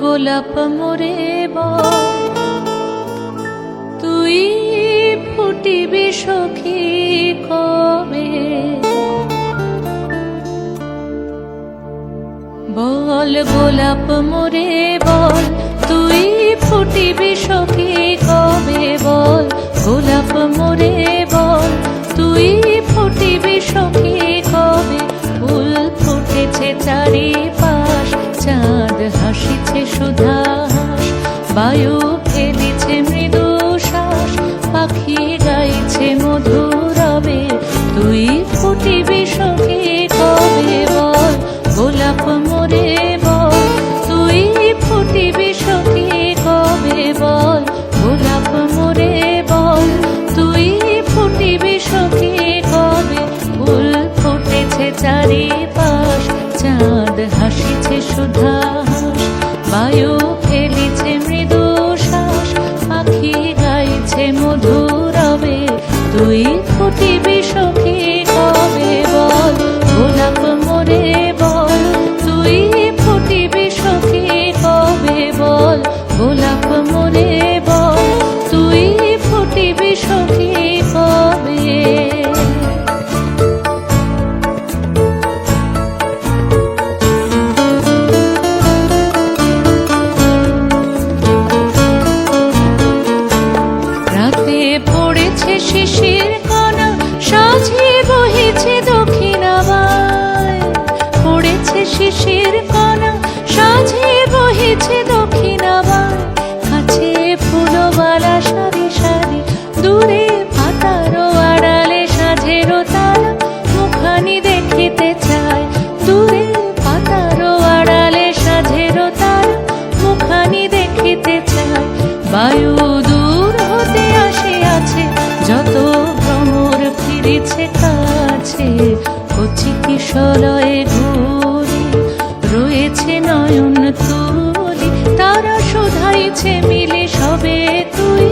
গোলাপ মোরে বল তুই ফুটিবি সখী কবে, বল গোলাপ মোরে বল তুই ফুটিবি সখী কবে, বল গোলাপ মোরে বল তুই ফুটিবি সখী কবে। ফুল ফুটেছে চারিপাশ, চাঁদ হাসিছে সুধাস, বায়ু ফেলিছে মৃদু শ্বাস, পাখি গাইছে মধুরবে, তুই ফুটিবি সখী কবে, বল গোলাপ মোরে বল তুই ফুটিবি সখী কবে, বল গোলাপ মোরে বল তুই ফুটিবি সখী কবে। ফুল ফুটেছে চারিপাশ, চাঁদ হাসিছে সুধাস, বায়ু ফেলিছে মৃদু শ্বাস, পাখি গাইছে মধুরবে, তুই ফুটিবি সখী কবে, বল গোলাপ মোরে বল তুই ফুটিবি সখী কবে, বল গোলাপ মোরে বল তুই ফুটিবি সখী কবে। রাতে পড়েছে শিশির কণা, সাঁঝে বহেছে দক্ষিণাবায়, পড়েছে শিশির কণা, সাঁঝে বহেছে দক্ষিণাবায়, কাছে ফুলবালা সারি সারি, দূরে পাতারো আড়ালে সাঁঝেরও তারা, মুখানি দেখিতে চায়, দূরে পাতারো আড়ালে সাঁঝেরও তারা, মুখানি দেখিতে চায়। বায়ু দূর হতে আসিয়াছে, যত ভ্রমর ফিরেছে কাছে, কচি কিশলয়ে ঘুরে রয়েছে নয়ন তুলি, তারা শোধাইছে মিলে সবে তুই